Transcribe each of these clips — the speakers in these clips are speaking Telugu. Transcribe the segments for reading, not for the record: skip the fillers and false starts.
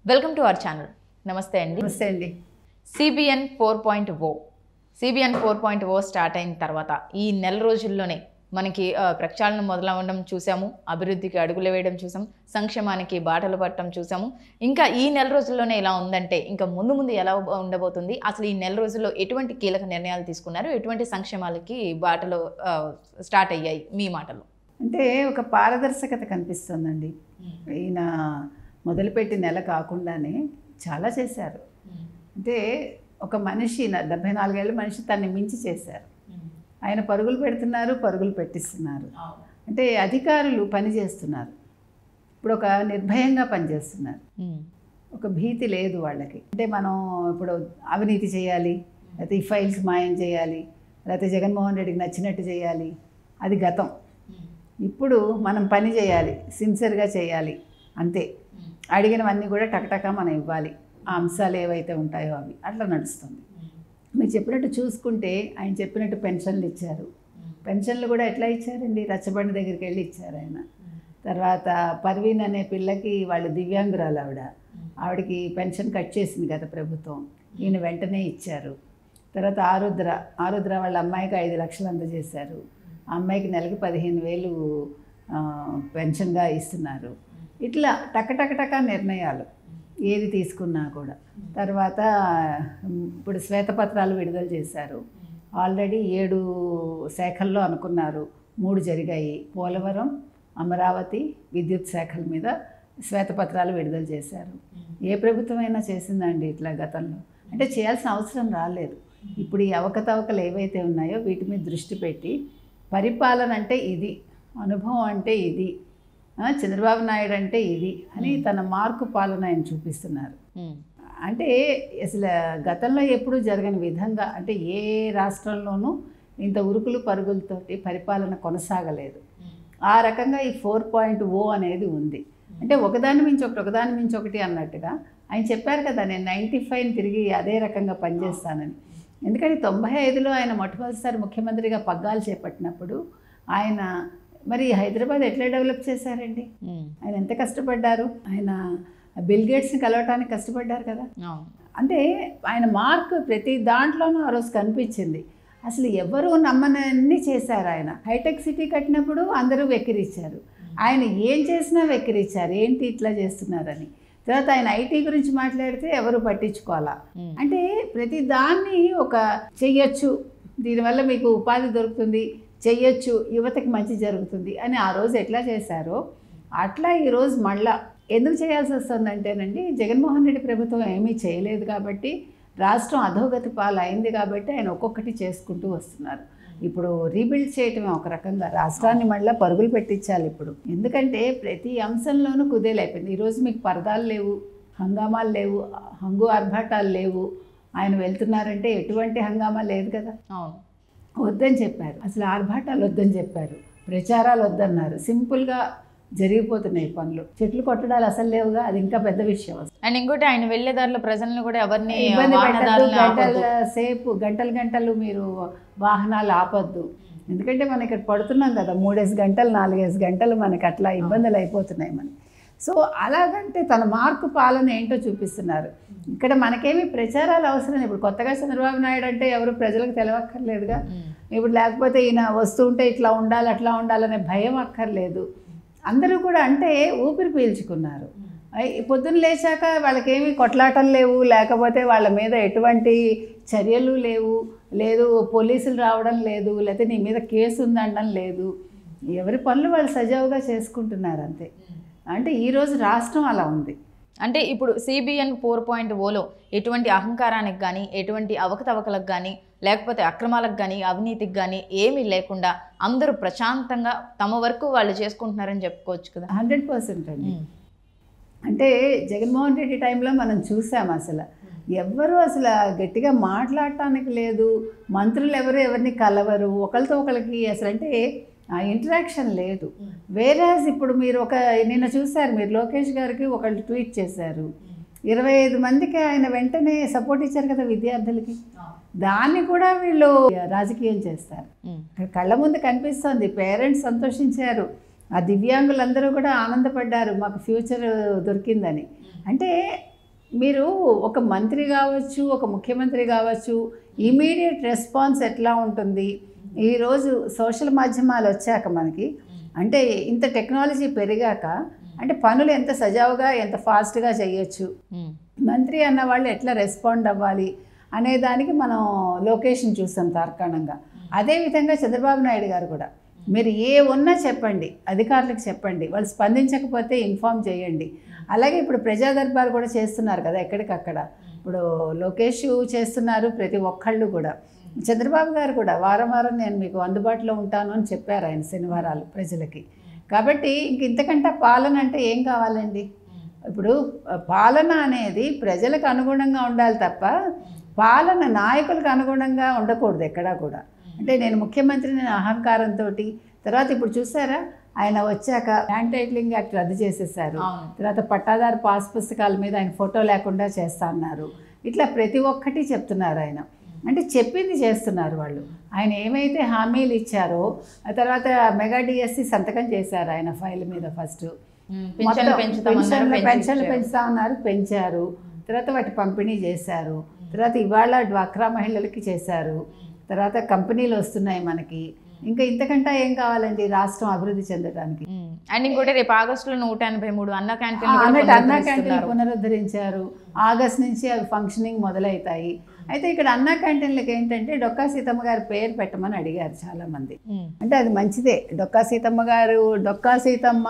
Welcome to our channel. నమస్తే అండి. నమస్తే అండి. సిబిఎన్ 4.0 సిబిఎన్ 4.0 స్టార్ట్ అయిన తర్వాత ఈ నెల రోజుల్లోనే మనకి ప్రక్షాళన మొదలవడం చూసాము, అభివృద్ధికి అడుగులు వేయడం చూసాం, సంక్షేమానికి బాటలు పట్టడం చూసాము. ఇంకా ఈ నెల రోజుల్లోనే ఇలా ఉందంటే ఇంకా ముందు ముందు ఎలా ఉండబోతుంది, అసలు ఈ నెల రోజుల్లో ఎటువంటి కీలక నిర్ణయాలు తీసుకున్నారు, ఎటువంటి సంక్షేమాలకి బాటలు స్టార్ట్ అయ్యాయి మీ మాటలు? అంటే ఒక పారదర్శకత కనిపిస్తుందండి. ఈయన మొదలుపెట్టి నెల కాకుండానే చాలా చేశారు. అంటే ఒక మనిషి 74 ఏళ్ళ మనిషి తన్ని మించి చేశారు. ఆయన పరుగులు పెడుతున్నారు, పరుగులు పెట్టిస్తున్నారు. అంటే అధికారులు పని చేస్తున్నారు. ఇప్పుడు ఒక నిర్భయంగా పనిచేస్తున్నారు. ఒక భీతి లేదు వాళ్ళకి. అంటే మనం ఇప్పుడు అవినీతి చేయాలి, లేకపోతే ఈ ఫైల్స్ మాయం చేయాలి, లేకపోతే జగన్మోహన్ రెడ్డికి నచ్చినట్టు చేయాలి, అది గతం. ఇప్పుడు మనం పని చేయాలి, సిన్సియర్గా చేయాలి, అంతే. అడిగినవన్నీ కూడా టకటకా మనం ఇవ్వాలి. ఆ అంశాలు ఏవైతే ఉంటాయో అవి అట్లా నడుస్తుంది. మీరు చెప్పినట్టు చూసుకుంటే ఆయన చెప్పినట్టు పెన్షన్లు ఇచ్చారు. పెన్షన్లు కూడా ఎట్లా ఇచ్చారండి? రచ్చబండి దగ్గరికి వెళ్ళి ఇచ్చారు ఆయన. తర్వాత పర్వీన్ అనే పిల్లకి వాళ్ళు దివ్యాంగురాలు ఆవిడకి పెన్షన్ కట్ చేసింది గత ప్రభుత్వం, ఈయన వెంటనే ఇచ్చారు. తర్వాత ఆరుద్ర వాళ్ళ అమ్మాయికి 5 లక్షలు అందజేశారు. ఆ అమ్మాయికి నెలకి 15,000 పెన్షన్గా ఇస్తున్నారు. ఇట్లా టకటకటక నిర్ణయాలు ఏది తీసుకున్నా కూడా. తర్వాత ఇప్పుడు శ్వేతపత్రాలు విడుదల చేశారు. ఆల్రెడీ 7 శాఖల్లో అనుకున్నారు, 3 జరిగాయి. పోలవరం, అమరావతి, విద్యుత్ శాఖల మీద శ్వేతపత్రాలు విడుదల చేశారు. ఏ ప్రభుత్వమైనా చేసిందండి ఇట్లా గతంలో? అంటే చేయాల్సిన అవసరం రాలేదు. ఇప్పుడు ఈ అవకతవకలు ఏవైతే ఉన్నాయో వీటి మీద దృష్టి పెట్టి పరిపాలన అంటే ఇది, అనుభవం అంటే ఇది, చంద్రబాబు నాయుడు అంటే ఇది అని తన మార్కు పాలన ఆయన చూపిస్తున్నారు. అంటే అసలు గతంలో ఎప్పుడూ జరగని విధంగా, అంటే ఏ రాష్ట్రంలోనూ ఇంత ఉరుకులు పరుగులతోటి పరిపాలన కొనసాగలేదు. ఆ రకంగా ఈ 4.0 అనేది ఉంది. అంటే ఒకదాని మించి ఒకటి అన్నట్టుగా ఆయన చెప్పారు కదా, నేను 95 తిరిగి అదే రకంగా పనిచేస్తానని. ఎందుకంటే 95లో ఆయన మొట్టమొదటిసారి ముఖ్యమంత్రిగా పగ్గాలు చేపట్టినప్పుడు ఆయన మరి హైదరాబాద్ ఎట్లా డెవలప్ చేశారండి? ఆయన ఎంత కష్టపడ్డారు? ఆయన బిల్ గేట్స్ని కలవటానికి కష్టపడ్డారు కదా. అంటే ఆయన మార్క్ ప్రతి దాంట్లోనూ ఆ రోజు కనిపించింది. అసలు ఎవరు నమ్మనన్ని చేశారు ఆయన. హైటెక్ సిటీ కట్టినప్పుడు అందరూ వెక్కిరిచ్చారు, ఆయన ఏం చేసినా వెక్కిరిచ్చారు, ఏంటి ఇట్లా చేస్తున్నారని. తర్వాత ఆయన ఐటీ గురించి మాట్లాడితే ఎవరు పట్టించుకోవాలా. అంటే ప్రతి దాన్ని ఒక చెయ్యొచ్చు, దీనివల్ల మీకు ఉపాధి దొరుకుతుంది, చెయ్యొచ్చు, యువతకి మంచి జరుగుతుంది అని ఆ రోజు ఎట్లా చేశారో అట్లా ఈరోజు మళ్ళా ఎందుకు చేయాల్సి వస్తుందంటేనండి, జగన్మోహన్ రెడ్డి ప్రభుత్వం ఏమీ చేయలేదు కాబట్టి, రాష్ట్రం అధోగతి పాలు అయింది కాబట్టి ఆయన ఒక్కొక్కటి చేసుకుంటూ వస్తున్నారు. ఇప్పుడు రీబిల్డ్ చేయటమే ఒక రకంగా, రాష్ట్రాన్ని మళ్ళీ పరుగులు పెట్టించాలి ఇప్పుడు. ఎందుకంటే ప్రతి అంశంలోనూ కుదేలైపోయింది. ఈరోజు మీకు పరదాలు లేవు, హంగామాలు లేవు, హంగు ఆర్భాటాలు లేవు. ఆయన వెళ్తున్నారంటే ఎటువంటి హంగామా లేదు కదా. వద్దని చెప్పారు, అసలు ఆర్భాటాలు వద్దని చెప్పారు, ప్రచారాలు వద్దన్నారు. సింపుల్గా జరిగిపోతున్నాయి పనులు. చెట్లు కొట్టడాలు అసలు లేవుగా, అది ఇంకా పెద్ద విషయం. అండ్ ఇంకోటి ఆయన వెళ్ళేదారిలో ప్రజలను కూడా ఎవరిని ఇబ్బంది పెట్టద్దు, గంటలు మీరు వాహనాలు ఆపొద్దు. ఎందుకంటే మనం ఇక్కడ పడుతున్నాం కదా 3 గంటలు 4 గంటలు, మనకి అట్లా ఇబ్బందులు అయిపోతున్నాయి మనకి. సో అలాగంటే తన మార్కు పాలన ఏంటో చూపిస్తున్నారు. ఇక్కడ మనకేమీ ప్రచారాలు అవసరం. ఇప్పుడు కొత్తగా చంద్రబాబు నాయుడు అంటే ఎవరు ప్రజలకు తెలవక్కర్లేదుగా. ఇప్పుడు లేకపోతే ఈయన వస్తూ ఉంటే ఇట్లా ఉండాలి అట్లా ఉండాలనే భయం అక్కర్లేదు. అందరూ కూడా అంటే ఊపిరి పీల్చుకున్నారు. పొద్దున్న లేచాక వాళ్ళకేమీ కొట్లాటలు లేవు, లేకపోతే వాళ్ళ మీద ఎటువంటి చర్యలు లేదు పోలీసులు రావడం లేదు, లేకపోతే నీ మీద కేసు ఉందనడం లేదు. ఎవరి పనులు వాళ్ళు సజావుగా చేసుకుంటున్నారు అంతే. అంటే ఈరోజు రాష్ట్రం అలా ఉంది. అంటే ఇప్పుడు సిబిఎన్ 4.0లో ఎటువంటి అహంకారానికి కానీ, ఎటువంటి అవకతవకలకు కానీ, లేకపోతే అక్రమాలకు కానీ, అవినీతికి కానీ ఏమీ లేకుండా అందరూ ప్రశాంతంగా తమ వరకు వాళ్ళు చేసుకుంటున్నారని చెప్పుకోవచ్చు కదా. 100% అండి. అంటే జగన్మోహన్ రెడ్డి టైంలో మనం చూసాం, అసలు ఎవ్వరూ అసలు గట్టిగా మాట్లాడటానికి లేదు, మంత్రులు ఎవరిని కలవరు, ఒకరితో ఒకరికి అసలు అంటే ఆ ఇంటరాక్షన్ లేదు. వేరేస్ ఇప్పుడు మీరు నిన్న చూశారు మీరు, లోకేష్ గారికి ఒకళ్ళు ట్వీట్ చేశారు, 25 మందికి ఆయన వెంటనే సపోర్ట్ ఇచ్చారు కదా విద్యార్థులకి. దాన్ని కూడా వీళ్ళు రాజకీయం చేస్తారు. కళ్ళ ముందు కనిపిస్తుంది, పేరెంట్స్ సంతోషించారు, ఆ దివ్యాంగులందరూ కూడా ఆనందపడ్డారు, మాకు ఫ్యూచర్ దొరికిందని. అంటే మీరు ఒక మంత్రి కావచ్చు, ఒక ముఖ్యమంత్రి కావచ్చు, ఇమీడియట్ రెస్పాన్స్ ఎట్లా ఉంటుంది? ఈరోజు సోషల్ మాధ్యమాలు వచ్చాక మనకి, అంటే ఇంత టెక్నాలజీ పెరిగాక, అంటే పనులు ఎంత సజావుగా ఎంత ఫాస్ట్గా చేయొచ్చు, మంత్రి అన్న వాళ్ళు ఎట్లా రెస్పాండ్ అవ్వాలి అనే దానికి మనం లొకేషన్ చూస్తాం తార్కాణంగా. అదేవిధంగా చంద్రబాబు నాయుడు గారు కూడా, మీరు ఏ ఉన్నా చెప్పండి, అధికారులకు చెప్పండి, వాళ్ళు స్పందించకపోతే ఇన్ఫామ్ చేయండి. అలాగే ఇప్పుడు ప్రజా దర్బార్ కూడా చేస్తున్నారు కదా ఎక్కడికక్కడ. ఇప్పుడు లోకేష్ చేస్తున్నారు, ప్రతి ఒక్కళ్ళు కూడా. చంద్రబాబు గారు కూడా వారం వారం నేను మీకు అందుబాటులో ఉంటాను అని చెప్పారు ఆయన శనివారాలు ప్రజలకి. కాబట్టి ఇంతకంటే పాలన అంటే ఏం కావాలండి? ఇప్పుడు పాలన అనేది ప్రజలకు అనుగుణంగా ఉండాలి తప్ప పాలన నాయకులకు అనుగుణంగా ఉండకూడదు ఎక్కడా కూడా. అంటే నేను ముఖ్యమంత్రిని అహంకారంతో, తర్వాత ఇప్పుడు చూసారా ఆయన వచ్చాక ల్యాండ్ టైటిలింగ్ యాక్ట్ రద్దు చేసేసారు, తర్వాత పట్టాదారు పాస్ పుస్తకాల మీద ఆయన ఫోటో లేకుండా చేస్తా అన్నారు. ఇట్లా ప్రతి ఒక్కటి చెప్తున్నారు ఆయన. అంటే చెప్పింది చేస్తున్నారు వాళ్ళు. ఆయన ఏమైతే హామీలు ఇచ్చారో ఆ తర్వాత మెగా డిఎస్సి సంతకం చేశారు ఆయన ఫైల్ మీద. ఫస్ట్ పెన్షన్లు పెంచుతా ఉన్నారు, పెంచారు. తర్వాత వాటి పంపిణీ చేశారు. తర్వాత ఇవాళ డ్వాక్రా మహిళలకి చేశారు. తర్వాత కంపెనీలు వస్తున్నాయి మనకి. ఇంకా ఇంతకంటే ఏం కావాలండి రాష్ట్రం అభివృద్ధి చెందడానికి? అండ్ ఇంకోటి రేపు ఆగస్టులో 183 అన్న క్యాంటీన్లు పునరుద్ధరించారు. ఆగస్ట్ నుంచి అవి ఫంక్షనింగ్ మొదలవుతాయి. అయితే ఇక్కడ అన్న క్యాంటీన్లకు ఏంటంటే డొక్కా సీతమ్మ గారి పేరు పెట్టమని అడిగారు చాలామంది. అంటే అది మంచిదే, డొక్కా సీతమ్మ గారు, డొక్కా సీతమ్మ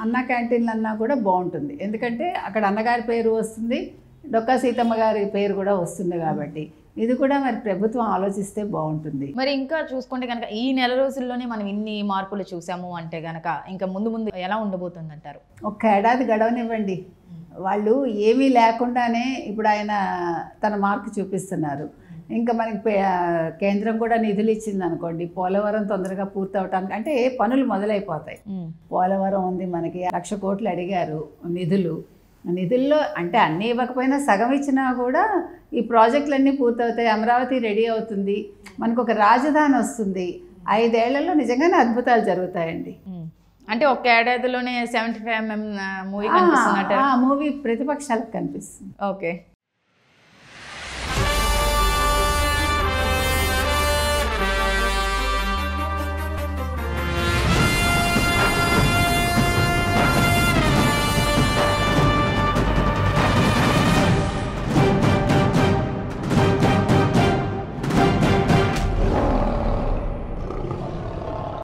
అన్న క్యాంటీన్లు అన్నా కూడా బాగుంటుంది. ఎందుకంటే అక్కడ అన్నగారి పేరు వస్తుంది, డొక్కా సీతమ్మ గారి పేరు కూడా వస్తుంది. కాబట్టి ఇది కూడా మరి ప్రభుత్వం ఆలోచిస్తే బాగుంటుంది. మరి ఇంకా చూసుకుంటే కనుక ఈ నెల రోజుల్లోనే మనం ఇన్ని మార్పులు చూసాము అంటే కనుక ఇంకా ముందు ముందు ఎలా ఉండబోతుంది అంటారు? ఒక ఏడాది గడవనివ్వండి. వాళ్ళు ఏమీ లేకుండానే ఇప్పుడు ఆయన తన మార్కు చూపిస్తున్నారు. ఇంకా మనకి కేంద్రం కూడా నిధులు ఇచ్చింది అనుకోండి, పోలవరం తొందరగా పూర్తి అవటానికి, అంటే పనులు మొదలైపోతాయి. పోలవరం ఉంది మనకి, 1,00,000 కోట్లు అడిగారు నిధుల్లో. అంటే అన్నీ ఇవ్వకపోయినా సగం ఇచ్చినా కూడా ఈ ప్రాజెక్టులన్నీ పూర్తవుతాయి. అమరావతి రెడీ అవుతుంది, మనకు ఒక రాజధాని వస్తుంది. 5 ఏళ్లలో నిజంగానే అద్భుతాలు జరుగుతాయండి. అంటే ఒక ఏడాదిలోనే 75mm మూవీ కనిపిస్తున్నట్టు మూవీ ప్రతిపక్షాలకు కనిపిస్తుంది. ఓకే.